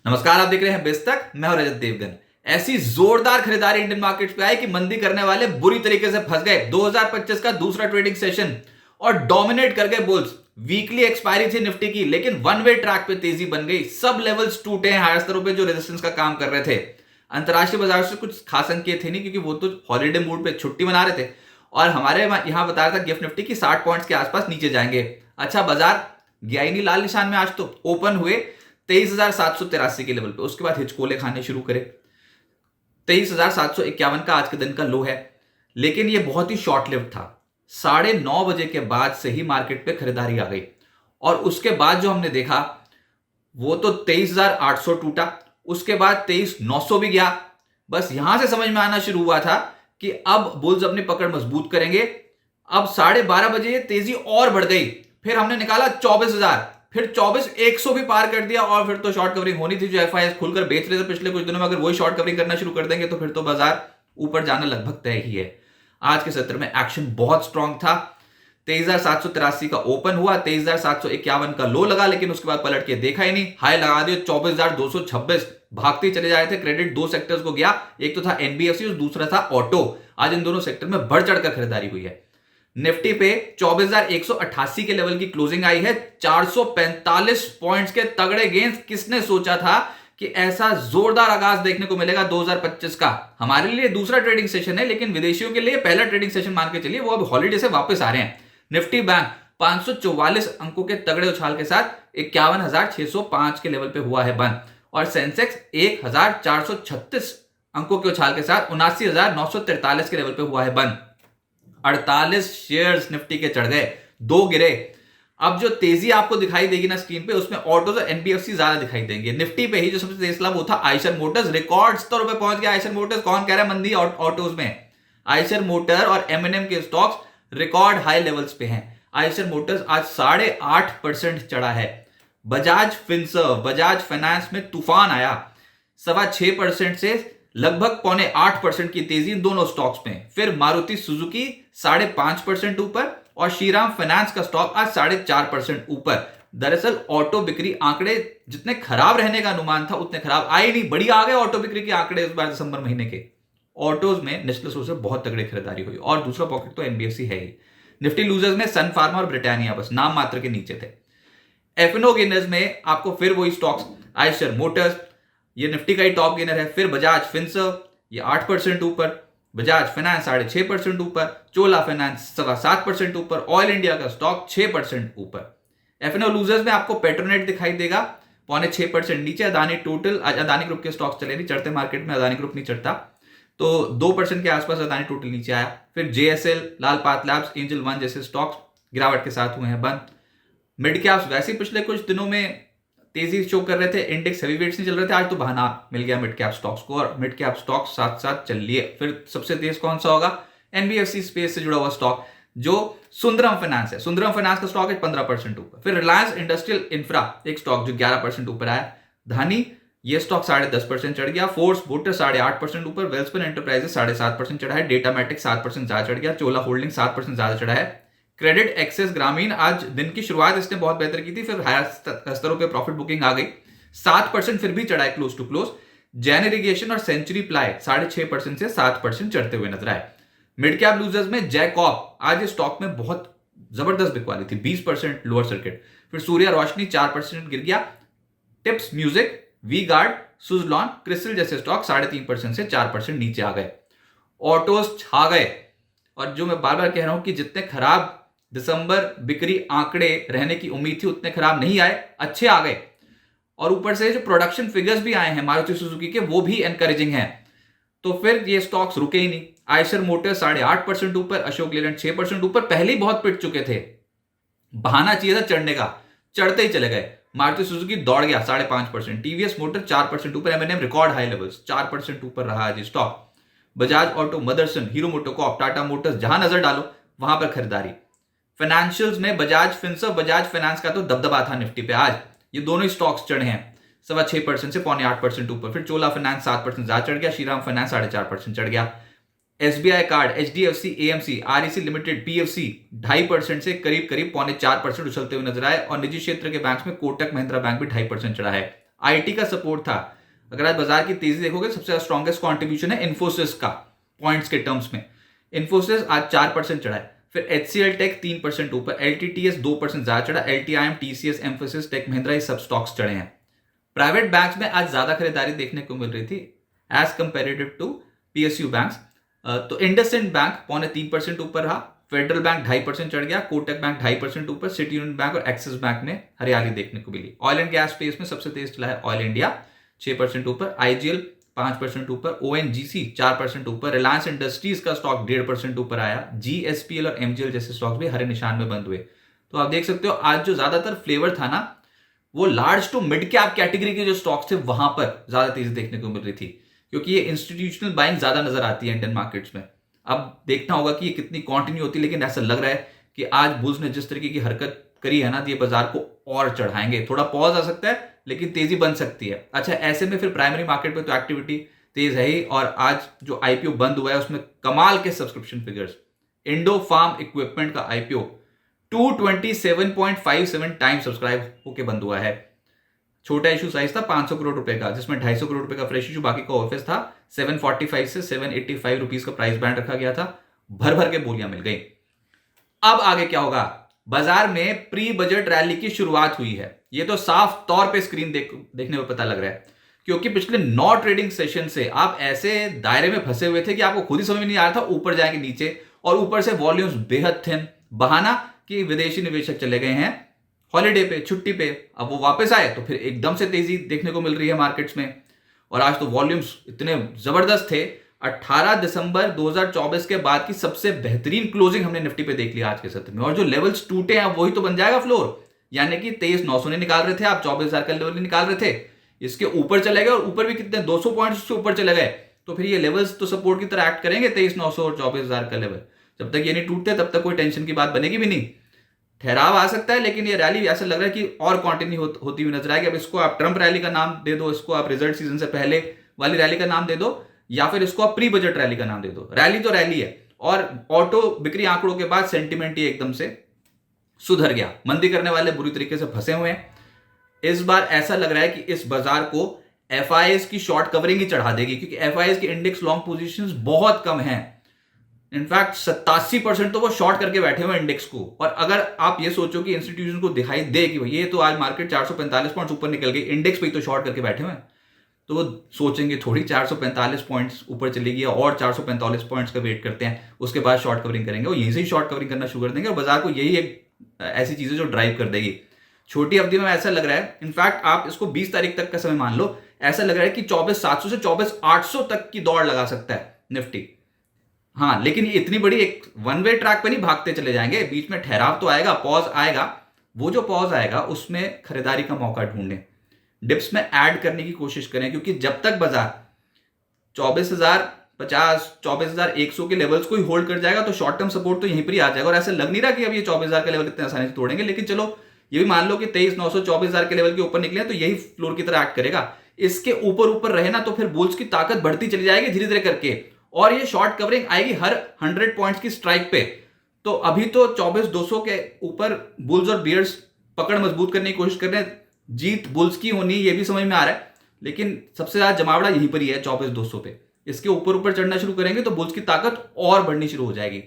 नमस्कार, आप देख रहे हैं बेस्तक। मैं हूं रजत देवगन। ऐसी जोरदार खरीदारी इंडियन मार्केट्स पे आई कि मंदी करने वाले बुरी तरीके से फंस गए। 2025 का दूसरा ट्रेडिंग सेशन और डोमिनेट कर गए बुल्स। वीकली एक्सपायरी थी निफ्टी की, लेकिन वन वे ट्रैक पे तेजी बन गई। सब लेवल्स टूटे हैं हायर स्तरों पे जो रेजिस्टेंस का काम कर रहे थे। अंतरराष्ट्रीय बाजार से कुछ खास अंक थे नहीं, क्योंकि वो तो हॉलीडे मूड पे छुट्टी मना रहे थे। और हमारे यहां बताया था गिफ्ट निफ्टी की 60 पॉइंट्स के आसपास नीचे जाएंगे। अच्छा, बाजार गया ही नहीं लाल निशान में। आज तो ओपन हुए 23,783 के लेवल पे, उसके बाद हिचकोले खाने शुरू करे। 23,751 का आज के दिन का लो है, लेकिन ये बहुत ही शॉर्ट लिव्ड था। 9:30 बजे के बाद से ही मार्केट पे खरीदारी आ गई, और उसके बाद जो हमने देखा वो तो 23,800 टूटा, उसके बाद 23,900 भी गया। बस यहां से समझ में आना शुरू हुआ था कि अब बुल्स अपनी पकड़ मजबूत करेंगे। अब 12:30 बजे तेजी और बढ़ गई। फिर हमने निकाला 24,000, फिर 24,100 भी पार कर दिया, और फिर तो शॉर्ट कवरिंग होनी थी। जो एफआईएस खुलकर बेच रहे थे पिछले कुछ दिनों में, अगर वही शॉर्ट कवरिंग करना शुरू कर देंगे तो फिर तो बाजार ऊपर जाना लगभग तय ही है। आज के सत्र में एक्शन बहुत स्ट्रांग था। 23,783 का ओपन हुआ, 23,751 का लो लगा, लेकिन उसके बाद पलट के देखा ही नहीं। हाई लगा दिया 24,226। भागते चले जा रहे थे। क्रेडिट दो सेक्टर्स को गया, एक तो था एनबीएफसी और दूसरा था ऑटो। आज इन दोनों सेक्टर में बढ़ चढ़कर खरीदारी हुई है। निफ्टी पे 24,188 के लेवल की क्लोजिंग आई है। 445 पॉइंट्स के तगड़े गेंस। किसने सोचा था कि ऐसा जोरदार आगाज देखने को मिलेगा 2025 का। हमारे लिए दूसरा ट्रेडिंग सेशन है, लेकिन विदेशियों के लिए पहला ट्रेडिंग सेशन मान के चलिए। वो अब हॉलीडे से वापस आ रहे हैं। निफ्टी बैंक 544 अंकों के तगड़े उछाल के साथ 51,605 के लेवल पे हुआ है बंद, और सेंसेक्स 1,436 अंकों के उछाल के साथ 79,943 के लेवल पे हुआ है बंद। 48 शेयर्स निफ्टी के चढ़ गए, 2 गिरे। अब जो तेजी आपको दिखाई देगी ना स्क्रीन पे, उसमें ऑटोज और एनबीएफसी ज्यादा दिखाई देंगे। निफ्टी पे ही जो सबसे तेज था वो था आइशर मोटर्स। रिकॉर्ड स्तरों पे पहुंच गया आइशर मोटर्स। कौन कह रहा है मंदी ऑटोज में? आइशर मोटर और एमएनएम के स्टॉक्स रिकॉर्ड हाई लेवल्स पे हैं। आइशर मोटर्स आज 8.5% चढ़ा है। बजाज फिनसर्व, बजाज फाइनेंस में तूफान आया। 6.25% से लगभग 7.25% की तेजी इन दोनों स्टॉक्स में। फिर मारुति सुजुकी 5.5% ऊपर, और श्रीराम फाइनेंस का स्टॉक आज 4.5% ऊपर। दरअसल ऑटो बिक्री आंकड़े जितने खराब रहने का अनुमान था उतने खराब आए नहीं। बढ़िया आ गए ऑटो बिक्री के आंकड़े इस बार दिसंबर महीने के। ऑटोज में नेशनल सोर्स से बहुत तगड़ी खरीदारी हुई, और दूसरा पॉकेट तो एनबीएफसी है ही। निफ्टी लूजर्स में सन फार्मा और ब्रिटानिया बस नाम मात्र के नीचे थे। एफएनओ गेनर्स में आपको फिर वही स्टॉक्स, आइशर मोटर्स, ये निफ्टी का ही टॉप गेनर है। फिर बजाज फिनसर्व, ये 8% ऊपर। बजाज फाइनेंस 6.5% ऊपर। चोला फाइनेंस 7.25% ऊपर। ऑयल इंडिया का स्टॉक 6% ऊपर। एफएनओ लूजर्स में आपको पेट्रोनेट दिखाई देगा 5.6% नीचे। अदानी टोटल, आज अदानी ग्रुप के स्टॉक्स चले नहीं, चढ़ते मार्केट में अदानी ग्रुप नहीं चढ़ता, तो 2% के आसपास अदानी टोटल नीचे आया। फिर जेएसएल, लाल पाथ लैब्स, एंजल वन जैसे स्टॉक्स गिरावट के साथ हुए हैं बंद। मिड कैप्स वैसे पिछले कुछ दिनों में तेजी शो कर रहे थे, इंडेक्स हेवी वेट्स नहीं चल रहे थे। आज तो बहाना मिल गया मिड कैप स्टॉक्स को, और मिड कैप स्टॉक्स साथ साथ चल लिए। फिर सबसे तेज कौन सा होगा? एनबीएफसी स्पेस से जुड़ा हुआ स्टॉक जो सुंदरम फाइनेंस है। सुंदरम फाइनेंस का स्टॉक है 15% ऊपर। फिर रिलायंस इंडस्ट्रियल इंफ्रा, एक स्टॉक जो 11% ऊपर आया। धानी, ये स्टॉक 10.5% चढ़ गया। फोर्स वोटर 8.5% ऊपर। वेल्सपन एंटरप्राइजेस 7.5% चढ़ा है। डेटामेटिक 7% ज्यादा चढ़ गया। चोला होल्डिंग 7% ज्यादा चढ़ा है। क्रेडिट एक्सेस ग्रामीण, आज दिन की शुरुआत इसने बहुत बेहतर की थी, फिर हायर स्तरों पे प्रॉफिट बुकिंग आ गई। 7% फिर भी चढ़ा है close to close. Jain Irrigation और सेंचुरी प्लाई 6.5% से 7% चढ़ते हुए नजर आए। मिड कैप लूजर्स में जैकॉप, आज इस स्टॉक में बहुत जबरदस्त बिकवाली थी, 20% लोअर सर्किट। फिर सूर्या रोशनी 4% गिर गया। Tips Music, V Guard, Suzlon, Crystal जैसे स्टॉक 3.5% से 4% नीचे आ गए। ऑटोज छा गए, और जो मैं बार बार कह रहा हूं कि जितने खराब दिसंबर बिक्री आंकड़े रहने की उम्मीद थी उतने खराब नहीं आए, अच्छे आ गए। और ऊपर से जो प्रोडक्शन फिगर्स भी आए हैं मारुति सुजुकी के, वो भी एनकरेजिंग हैं। तो फिर ये स्टॉक्स रुके ही नहीं। आइशर मोटर्स 8.5% ऊपर। अशोक लेलैंड 6% ऊपर। पहले ही बहुत पिट चुके थे, बहाना चाहिए था चढ़ने का, चढ़ते ही चले गए। मारुति सुजुकी दौड़ गया 5.5%। टीवीएस मोटर 4% ऊपर। एमएनएम रिकॉर्ड हाई लेवल्स 4% ऊपर रहा आज stock. Bajaj auto, Motherson, hero MotoCorp, Tata Motors, जहां नजर डालो वहां पर खरीदारी। फाइनेंशियल्स में बजाज फिनसर्व, बजाज फाइनेंस का तो दबदबा था निफ्टी पे आज। ये दोनों ही स्टॉक्स चढ़े हैं 6.25% से 8.25% ऊपर। फिर चोला फाइनेंस 7% ज्यादा चढ़ गया। श्रीराम फाइनेंस 4.5% चढ़ गया। SBI card, HDFC, AMC, REC limited, PFC 2.5% से करीब 4% उछलते हुए नजर आए। और निजी क्षेत्र के बैंक में कोटक महिंद्रा बैंक भी 2.5% चढ़ा है। आईटी का सपोर्ट था। अगर आज बाजार की तेजी देखोगे सबसे ज्यादा स्ट्रॉन्गेस्ट कॉन्ट्रीब्यूशन है इन्फोसिस का पॉइंट्स के टर्म्स में। इन्फोसिस आज 4% चढ़ा है। फिर एचसीएल टेक 3% ऊपर, एलटीटीएस 2% ज्यादा चढ़ा, LTIM, TCS, Mphasis, Tech Mahindra ये सब स्टॉक्स चढ़े हैं। प्राइवेट बैंक्स में आज ज्यादा खरीदारी देखने को मिल रही थी as comparative to PSU banks. तो इंडसइंड बैंक 2.25% ऊपर रहा, फेडरल बैंक 2.5% चढ़ गया, कोटक बैंक 2.5% ऊपर, सिटी यूनियन बैंक और एक्सिस बैंक में हरियाली देखने को मिली। ऑयल एंड गैस स्पेस में सबसे तेज चला है ऑयल इंडिया 6% ऊपर, आईजीएल 5% ऊपर, ओएनजीसी 4% ऊपर, रिलायंस इंडस्ट्रीज का स्टॉक 1.5% ऊपर आया, जीएसपीएल और एमजीएल जैसे स्टॉक्स भी हरे निशान में बंद हुए। तो आप देख सकते हो आज जो ज्यादातर फ्लेवर था ना वो large to mid cap category के जो स्टॉक्स थे वहां पर ज्यादा तेजी देखने को मिल रही थी, क्योंकि ये इंस्टीट्यूशनल बाइंग ज्यादा नजर आती है इंडियन मार्केट्स में। अब देखना होगा कि ये कितनी कंटिन्यू होती है, लेकिन ऐसा लग रहा है कि आज बुल्स ने जिस तरीके की हरकत करी है ना तो ये बाजार को और चढ़ाएंगे। थोड़ा पॉज आ सकता है लेकिन तेजी बन सकती है। अच्छा, ऐसे में फिर प्राइमरी मार्केट पे तो एक्टिविटी तेज है ही, और आज जो आईपीओ बंद हुआ है उसमें कमाल के subscription figures. Indo Farm Equipment का आईपीओ 227.57 टाइम सब्सक्राइब होके बंद हुआ है। छोटा इशू साइज था 500 करोड़ रुपए का, जिसमें 250 करोड़ रुपए का फ्रेश इशू, बाकी का ऑफिस था। 745 से 785 रुपीज का प्राइस बैंड रखा गया था। भर भर के बोलियां मिल गई। अब आगे क्या होगा? बाजार में प्री बजट रैली की शुरुआत हुई है, ये तो साफ तौर पे स्क्रीन देखने में पता लग रहा है, क्योंकि पिछले 9 ट्रेडिंग सेशन से आप ऐसे दायरे में फंसे हुए थे कि आपको खुद ही समझ में नहीं आ रहा था ऊपर जाएंगे नीचे, और ऊपर से वॉल्यूम्स बेहद थिन। बहाना कि विदेशी निवेशक चले गए हैं हॉलीडे पे, छुट्टी पे, अब वो वापस आए तो फिर एकदम से तेजी देखने को मिल रही है मार्केट्स में। और आज तो वॉल्यूम्स इतने जबरदस्त थे। 18 दिसंबर 2024 के बाद की सबसे बेहतरीन क्लोजिंग हमने निफ्टी पे देख लिया आज के सत्र में, और जो लेवल्स टूटे हैं वही तो बन जाएगा फ्लोर। यानी कि 23,900 नहीं निकाल रहे थे आप, 24,000 का लेवल नहीं निकाल रहे थे, इसके ऊपर चले गए, और ऊपर भी कितने 200 पॉइंट्स से ऊपर चले गए। तो फिर ये लेवल्स तो सपोर्ट की तरह एक्ट करेंगे 23,900 और 24,000 का लेवल। जब तक ये नहीं टूटते तब तक कोई टेंशन की बात बनेगी भी नहीं। ठहराव आ सकता है, लेकिन ये रैली ऐसा लग रहा है कि और कंटिन्यू होती हुई नजर आएगी। अब इसको आप ट्रंप रैली का नाम दे दो, इसको आप रिजल्ट सीजन से पहले वाली रैली का नाम दे दो, या फिर इसको आप प्री बजट रैली का नाम दे दो। रैली तो रैली है, और ऑटो बिक्री आंकड़ों के बाद सेंटिमेंट ही एकदम से सुधर गया। मंदी करने वाले बुरी तरीके से फंसे हुए हैं। इस बार ऐसा लग रहा है कि इस बाजार को एफआईएस की शॉर्ट कवरिंग ही चढ़ा देगी, क्योंकि एफआईएस की इंडेक्स लॉन्ग पोजीशंस बहुत कम हैं। इनफैक्ट 87% तो वो शॉर्ट करके बैठे हुए इंडेक्स को। और अगर आप ये सोचो कि इंस्टीट्यूशन को दिखाई दे कि ये तो आज मार्केट 445 पॉइंट्स ऊपर निकल गई, इंडेक्स पे ही तो शॉर्ट करके बैठे हुए हैं, तो वो सोचेंगे थोड़ी 445 पॉइंट्स ऊपर चलेगी और 445 पॉइंट्स का वेट करते हैं, उसके बाद शॉर्ट कवरिंग करेंगे। और यहीं से ही शॉर्ट कवरिंग करना शुरू कर देंगे, और बाजार को यही एक ऐसी चीज है जो ड्राइव कर देगी। छोटी अवधि में ऐसा लग रहा है, इनफैक्ट आप इसको 20 तारीख तक का समय मान लो, ऐसा लग रहा है कि 24,700 से 24,800 तक की दौड़ लगा सकता है निफ्टी। हाँ, लेकिन ये इतनी बड़ी एक वन वे ट्रैक पे नहीं भागते चले जाएंगे, बीच में ठहराव तो आएगा, पॉज आएगा। वो जो पॉज आएगा उसमें खरीदारी का मौका ढूंढें, डिप्स में ऐड करने की कोशिश करें, क्योंकि जब तक बाजार 24,050 24,100 के लेवल्स को ही होल्ड कर जाएगा तो शॉर्ट टर्म सपोर्ट तो यहीं पर ही आ जाएगा। और ऐसा लग नहीं रहा कि अब ये 24,000 का लेवल इतने आसानी से तोड़ेंगे, लेकिन चलो ये भी मान लो कि 23,900 24,000 के लेवल के ऊपर निकले तो यही फ्लोर की तरह एक्ट करेगा। इसके ऊपर ऊपर रहे ना तो फिर बुल्स की ताकत बढ़ती चली जाएगी धीरे धीरे करके, और ये शॉर्ट कवरिंग आएगी हर 100 पॉइंट्स की स्ट्राइक पे। तो अभी तो 24,200 के ऊपर बुल्स और बियर्स पकड़ मजबूत करने की कोशिश कर रहे हैं। जीत बुल्स की होनी ये भी समझ में आ रहा है, लेकिन सबसे ज्यादा जमावड़ा यहीं पर ही है 24,200 पे। इसके ऊपर ऊपर चढ़ना शुरू करेंगे तो बुल्स की ताकत और बढ़नी शुरू हो जाएगी।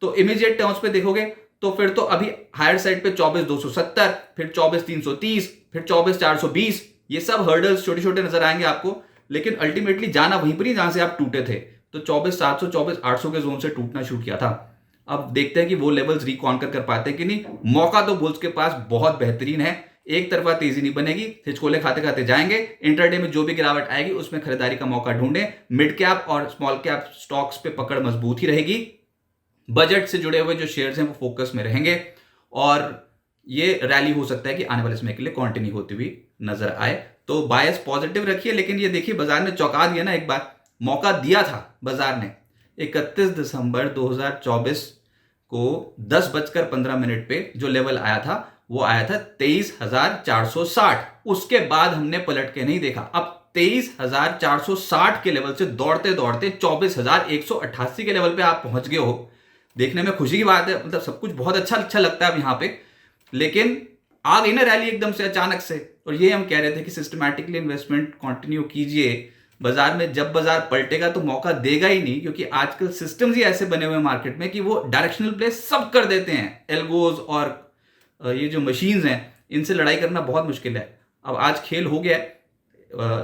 तो इमीडिएट टर्म्स पे देखोगे तो फिर तो अभी हायर साइड पे 24,270, फिर 24,330, फिर 24,420, ये सब हर्डल्स छोटे छोटे नजर आएंगे आपको, लेकिन अल्टीमेटली जाना वहीं पर ही जहां से आप टूटे थे। तो 24,700 24,800 के जोन से टूटना शुरू किया था। अब देखते हैं कि वो लेवल्स रिकॉन्कर कर पाते हैं कि नहीं। मौका तो बुल्स के पास बहुत बेहतरीन है, एक तरफा तेजी नहीं बनेगी, हिचकोले खाते खाते जाएंगे। इंटरडे में जो भी गिरावट आएगी उसमें खरीदारी का मौका ढूंढें। मिड कैप और स्मॉल कैप स्टॉक्स पे पकड़ मजबूत ही रहेगी। बजट से जुड़े हुए जो शेयर्स हैं वो फोकस में रहेंगे, और ये रैली हो सकता है कि आने वाले समय के लिए कंटिन्यू होती हुई नजर आए। तो बायस पॉजिटिव रखिए, लेकिन ये देखिए बाजार ने चौंका दिया ना, एक बार मौका दिया था बाजार ने। 31 दिसंबर 2024 को 10:15 पे जो लेवल आया था वो आया था 23,460। उसके बाद हमने पलट के नहीं देखा। अब 23,460 के लेवल से दौड़ते दौड़ते 24,188 के लेवल पे आप पहुंच गए हो। देखने में खुशी की बात है, मतलब सब कुछ बहुत अच्छा लगता है अब यहां पे, लेकिन आ गई ना रैली एकदम से अचानक से। और ये हम कह रहे थे कि सिस्टमैटिकली इन्वेस्टमेंट कंटिन्यू कीजिए। बाजार में जब बाजार पलटेगा तो मौका देगा ही नहीं, क्योंकि आजकल सिस्टम्स ही ऐसे बने हुए हैं मार्केट में कि वो डायरेक्शनल प्ले सब कर देते हैं। एल्गोज और ये जो मशीन्स हैं इनसे लड़ाई करना बहुत मुश्किल है। अब आज खेल हो गया है,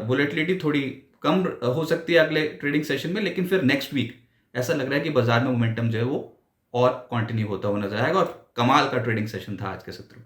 वोलेटिलिटी थोड़ी कम हो सकती है अगले ट्रेडिंग सेशन में, लेकिन फिर नेक्स्ट वीक ऐसा लग रहा है कि बाजार में मोमेंटम जो है वो और कंटिन्यू होता हुआ नजर आएगा। और कमाल का ट्रेडिंग सेशन था आज के सत्र में।